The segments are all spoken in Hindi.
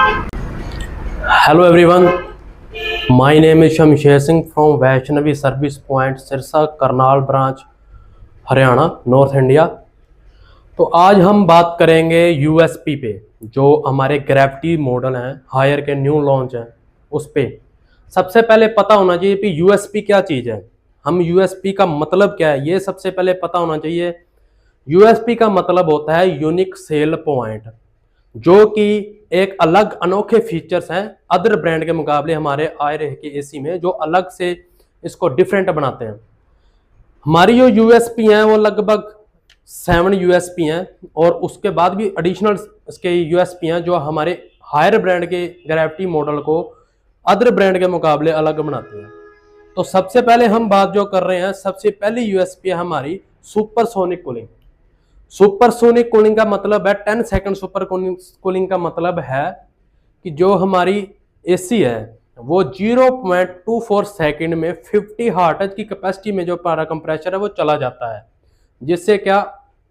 Hello everyone, my name is Shamsher Singh from Vaishnavi Service Point Sirsa Karnal branch Haryana north India. तो आज हम बात करेंगे यूएसपी पे, जो हमारे ग्रेविटी मॉडल हैं हायर के न्यू लॉन्च हैं उस पे। सबसे पहले पता होना चाहिए कि यूएसपी क्या चीज़ है, हम यूएसपी का मतलब क्या है ये सबसे पहले पता होना चाहिए। यूएसपी का मतलब होता है यूनिक सेल पॉइंट, जो कि एक अलग अनोखे फीचर्स हैं अदर ब्रांड के मुकाबले हमारे आयरे के एसी में, जो अलग से इसको डिफरेंट बनाते हैं। हमारी जो यूएसपी हैं वो लगभग 7 यूएसपी हैं, और उसके बाद भी एडिशनल इसके यूएसपी हैं जो हमारे हायर ब्रांड के ग्रेविटी मॉडल को अदर ब्रांड के मुकाबले अलग बनाते हैं। तो सबसे पहले हम बात जो कर रहे हैं, सबसे पहली यूएसपी है हमारी सुपरसोनिक कूलिंग। सुपरसोनिक कूलिंग का मतलब है 10 सेकंड सुपर कूलिंग का मतलब है कि जो हमारी एसी है वो 0.24 सेकंड में 50 हर्ट्ज की कैपेसिटी में जो पारा कंप्रेसर है वो चला जाता है, जिससे क्या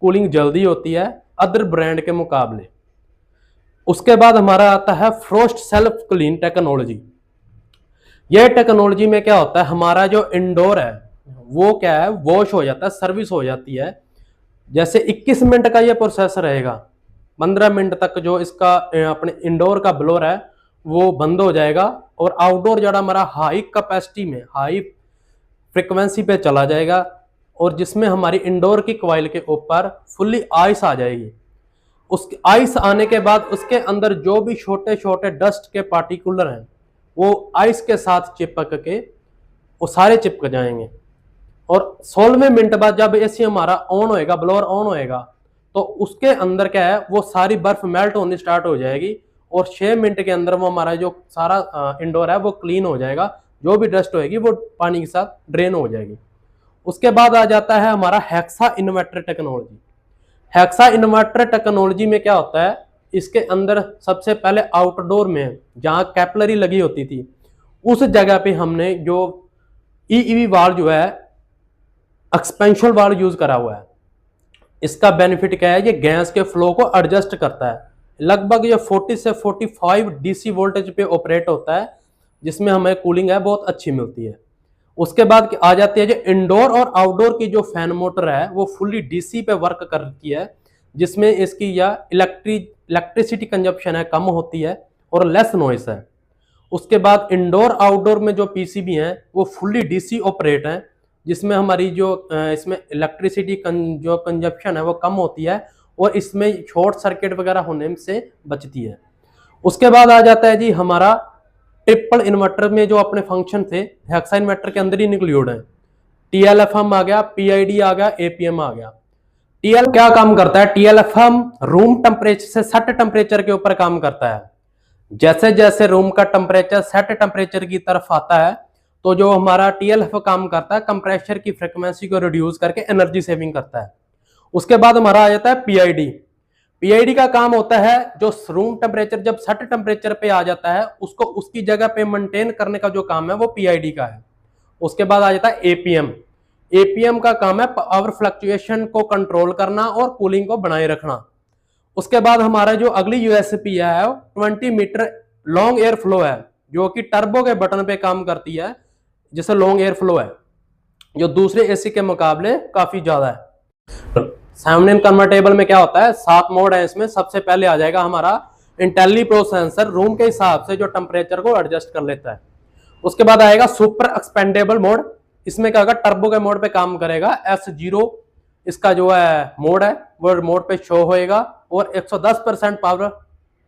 कूलिंग जल्दी होती है अदर ब्रांड के मुकाबले। उसके बाद हमारा आता है फ्रोस्ट सेल्फ क्लीन टेक्नोलॉजी। यह टेक्नोलॉजी में क्या होता है, हमारा जो इंडोर है वो क्या है वॉश हो जाता है, सर्विस हो जाती है। जैसे 21 मिनट का ये प्रोसेस रहेगा, 15 मिनट तक जो इसका अपने इंडोर का ब्लोअर है वो बंद हो जाएगा, और आउटडोर जो हमारा हाई कैपेसिटी में हाई फ्रिक्वेंसी पे चला जाएगा, और जिसमें हमारी इंडोर की कॉइल के ऊपर फुल्ली आइस आ जाएगी। उसके आइस आने के बाद उसके अंदर जो भी छोटे छोटे डस्ट के पार्टिकुलर हैं वो आइस के साथ चिपक के वो सारे चिपक जाएंगे। और 16वें मिनट बाद जब एसी हमारा ऑन होएगा, ब्लोअर ऑन होएगा, तो उसके अंदर क्या है वो सारी बर्फ मेल्ट होनी स्टार्ट हो जाएगी, और 6 मिनट के अंदर वो हमारा जो सारा इंडोर है वो क्लीन हो जाएगा, जो भी डस्ट होएगी वो पानी के साथ ड्रेन हो जाएगी। उसके बाद आ जाता है हमारा hexa inverter technology. Hexa inverter technology में क्या होता है, इसके अंदर सबसे पहले आउटडोर में जहाँ कैपलरी लगी होती थी उस जगह पे हमने जो ईईवी वाल्व जो है एक्सपेंशन वाल्व यूज करा हुआ है। इसका बेनिफिट क्या है, ये गैस के फ्लो को एडजस्ट करता है। लगभग ये 40 से 45 डीसी वोल्टेज पे ऑपरेट होता है, जिसमें हमें कूलिंग है बहुत अच्छी मिलती है। उसके बाद आ जाती है जो इंडोर और आउटडोर की जो फैन मोटर है वो फुल्ली डीसी पे वर्क करती है, जिसमें इसकी या इलेक्ट्रिसिटी कंजप्शन है कम होती है और लेस नॉइस है। उसके बाद इंडोर आउटडोर में जो पीसीबी हैं वो फुल्ली डीसी ऑपरेट हैं, जिसमें हमारी जो इसमें इलेक्ट्रिसिटी जो कंजप्शन है वो कम होती है, और इसमें शॉर्ट सर्किट वगैरह होने से बचती है। उसके बाद आ जाता है जी हमारा ट्रिपल इन्वर्टर में जो अपने फंक्शन थे हेक्सा इन्वर्टर के अंदर ही इंक्लूड है। टीएलएफएम आ गया, पीआईडी आ गया, एपीएम आ गया। टीएल क्या काम करता है, टीएलएफएम रूम टेम्परेचर से सेट टेम्परेचर के ऊपर काम करता है। जैसे जैसे रूम का टेम्परेचर सेट टेम्परेचर की तरफ आता है तो जो हमारा टीएलएफ काम करता है कंप्रेसर की फ्रीक्वेंसी को रिड्यूस करके एनर्जी सेविंग करता है। उसके बाद हमारा आ जाता है पीआईडी। पीआईडी का काम होता है जो रूम टेम्परेचर जब सेट टेम्परेचर पे आ जाता है उसको उसकी जगह पे मेंटेन करने का जो काम है वो पीआईडी का है। उसके बाद आ जाता है एपीएम। एपीएम का काम है पावर फ्लक्चुएशन को कंट्रोल करना और कूलिंग को बनाए रखना। उसके बाद हमारा जो अगली यूएसपी है 20 मीटर लॉन्ग एयर फ्लो है, जो कि टर्बो के बटन पे काम करती है, जैसे लॉन्ग एयर फ्लो है जो दूसरे एसी के मुकाबले काफी ज्यादा है। सामने कन्वर्टेबल में क्या होता है, 7 मोड है इसमें। सबसे पहले आ जाएगा हमारा इंटेलीप्रो सेंसर, रूम के हिसाब से जो टेम्परेचर को एडजस्ट कर लेता है। उसके बाद आएगा सुपर एक्सपेंडेबल मोड। इसमें क्या होगा, टर्बो के मोड पे काम करेगा। S0 इसका जो है मोड है वो मोड पे शो होएगा, और 110% पावर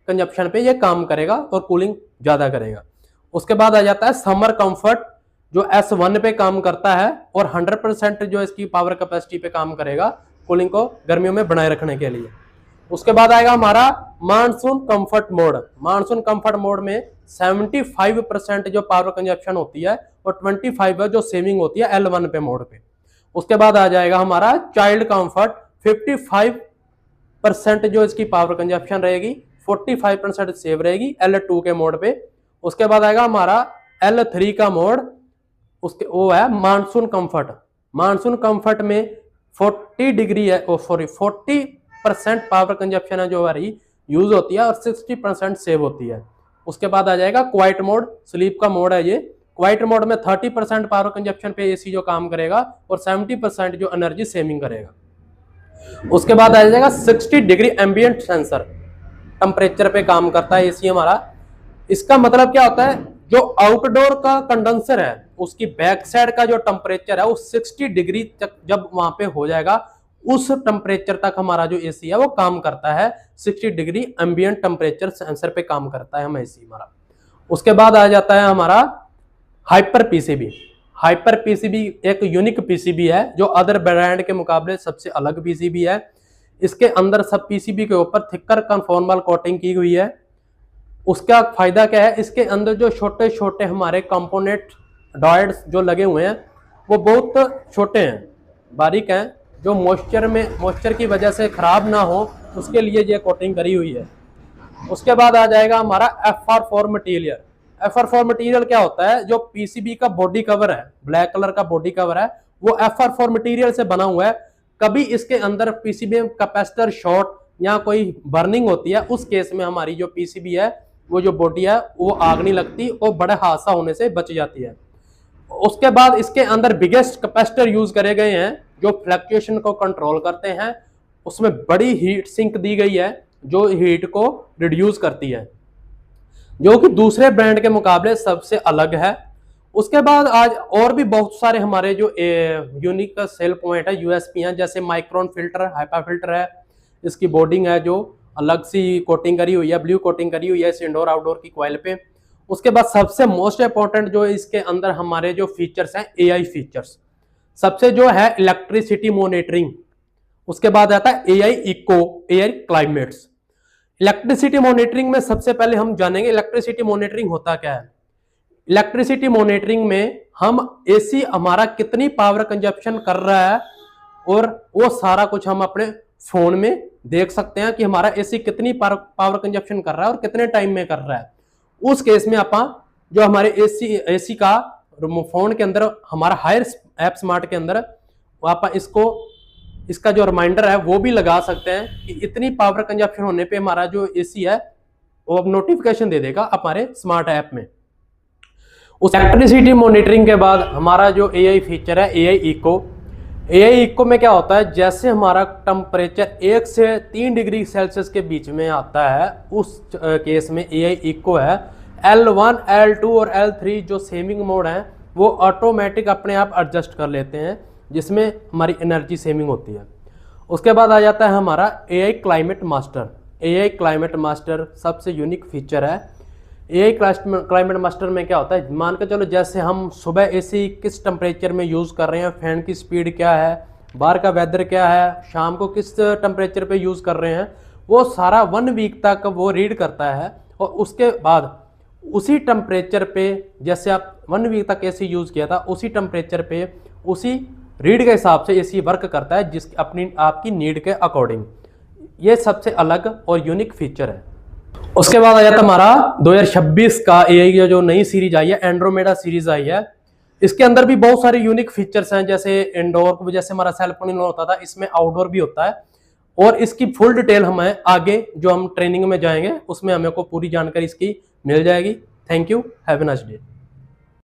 कंजप्शन पे ये काम करेगा और कूलिंग ज्यादा करेगा। उसके बाद आ जाता है समर कंफर्ट, जो S1 पे काम करता है और 100% जो इसकी पावर कैपेसिटी पे काम करेगा कूलिंग को गर्मियों में बनाए रखने के लिए। उसके बाद आएगा हमारा monsoon comfort mode. Monsoon comfort mode में 75% जो पावर कंजप्शन होती है और 25 जो सेविंग होती है L1 पे मोड पे। उसके बाद आ जाएगा हमारा चाइल्ड कंफर्ट, 55% जो इसकी पावर कंजप्शन रहेगी, 45% सेव रहेगी L2 के मोड पे। उसके बाद आएगा हमारा L3 का मोड, उसके वो है मानसून कंफर्ट। मानसून कंफर्ट में 40% पावर कंजप्शन है जो हमारी यूज होती है और 60% सेव होती है। उसके बाद आ जाएगा क्वाइट मोड, स्लीप का मोड है ये। क्वाइट मोड में 30% पावर कंजप्शन पे एसी जो काम करेगा और 70% जो एनर्जी सेविंग करेगा। उसके बाद आ जाएगा 60 डिग्री एम्बिएंट सेंसर, टेम्परेचर पे काम करता है एसी हमारा। इसका मतलब क्या होता है, जो आउटडोर का कंडेंसर है उसकी बैक साइड का जो टेम्परेचर है वो 60 डिग्री तक जब वहां पे हो जाएगा, उस टेम्परेचर तक हमारा जो एसी है वो काम करता है। 60 डिग्री एम्बिएंट टेम्परेचर सेंसर पे काम करता है हम एसी हमारा। उसके बाद आ जाता है हमारा हाइपर पीसीबी। हाइपर पीसीबी एक यूनिक पीसीबी है जो अदर ब्रांड के मुकाबले सबसे अलग पीसीबी है। इसके अंदर सब पीसीबी के ऊपर थिकर कन्फॉर्मल कोटिंग की हुई है। उसका फायदा क्या है, इसके अंदर जो छोटे छोटे हमारे कंपोनेंट डॉयड्स जो लगे हुए हैं वो बहुत छोटे हैं, बारीक हैं, जो मॉइस्चर की वजह से खराब ना हो उसके लिए ये कोटिंग करी हुई है। उसके बाद आ जाएगा हमारा FR4 मटेरियल। FR4 मटेरियल क्या होता है, जो पीसीबी का बॉडी कवर है, ब्लैक कलर का बॉडी कवर है, वो FR4 मटेरियल से बना हुआ है। कभी इसके अंदर पीसीबी में कैपेसिटर शॉर्ट या कोई बर्निंग होती है, उस केस में हमारी जो पीसीबी है वो जो बॉडी है वो आग नहीं लगती और बड़े हादसा होने से बच जाती है। उसके बाद इसके अंदर बिगेस्ट कैपेसिटर यूज करे गए हैं जो फ्लक्चुएशन को कंट्रोल करते हैं। उसमें बड़ी हीट सिंक दी गई है जो हीट को रिड्यूस करती है, जो कि दूसरे ब्रांड के मुकाबले सबसे अलग है। उसके बाद आज और भी बहुत सारे हमारे जो यूनिक सेल पॉइंट है, यूएसपी हैं, जैसे माइक्रोन फिल्टर, हाइपा फिल्टर है, इसकी बोर्डिंग है जो अलग सी कोटिंग करी हुई है, ब्लू कोटिंग करी हुई है इस इंडोर आउटडोर की कॉइल पे। उसके बाद सबसे मोस्ट इंपॉर्टेंट जो इसके अंदर हमारे जो फीचर्स हैं, एआई फीचर्स, सबसे जो है इलेक्ट्रिसिटी मॉनिटरिंग। उसके बाद आता है AI eco, AI climates. Electricity monitoring में सबसे पहले हम जानेंगे इलेक्ट्रिसिटी मॉनिटरिंग होता क्या है। इलेक्ट्रिसिटी मॉनिटरिंग में हम एसी हमारा कितनी पावर कंजप्शन कर रहा है और वो सारा कुछ हम अपने फोन में देख सकते हैं कि हमारा एसी कितनी पावर कंजप्शन कर रहा है और कितने टाइम में कर रहा है। उस केस में आप जो हमारे एसी का फोन के अंदर हमारा हायर ऐप स्मार्ट के अंदर आप इसका जो रिमाइंडर है वो भी लगा सकते हैं कि इतनी पावर कंजप्शन होने पे हमारा जो एसी है वो अब नोटिफिकेशन दे देगा हमारे स्मार्ट ऐप में। उस इलेक्ट्रिसिटी मॉनिटरिंग के बाद हमारा जो एआई फीचर है, एआई इको। एआई इको में क्या होता है, जैसे हमारा टेम्परेचर 1 से 3 डिग्री सेल्सियस के बीच में आता है, उस केस में एआई इको है L1, L2 और L3 जो सेविंग मोड है वो ऑटोमेटिक अपने आप एडजस्ट कर लेते हैं, जिसमें हमारी एनर्जी सेविंग होती है। उसके बाद आ जाता है हमारा AI climate master. AI climate master सबसे यूनिक फीचर है। एआई क्लाइमेट मास्टर में क्या होता है, मान के चलो जैसे हम सुबह एसी किस टेम्परेचर में यूज़ कर रहे हैं, फैन की स्पीड क्या है, बाहर का वेदर क्या है, शाम को किस टेम्परेचर पे यूज़ कर रहे हैं, वो सारा 1 वीक तक वो रीड करता है। और उसके बाद उसी टेम्परेचर पे, जैसे आप 1 वीक तक एसी यूज़ किया था, उसी टेम्परेचर पे उसी रीड के हिसाब से एसी वर्क करता है, जिस अपनी आपकी नीड के अकॉर्डिंग। ये सबसे अलग और यूनिक फीचर है। उसके बाद आ जाता हमारा 2026 का एआई की जो नई सीरीज आई है, एंड्रोमेडा सीरीज आई है। इसके अंदर भी बहुत सारे यूनिक फीचर्स हैं, जैसे इंडोर, जैसे हमारा सेल फोन इनडोर होता था, इसमें आउटडोर भी होता है। और इसकी फुल डिटेल हमें आगे जो हम ट्रेनिंग में जाएंगे उसमें हमें को पूरी जानकारी इसकी मिल जाएगी। Thank you, have a nice day.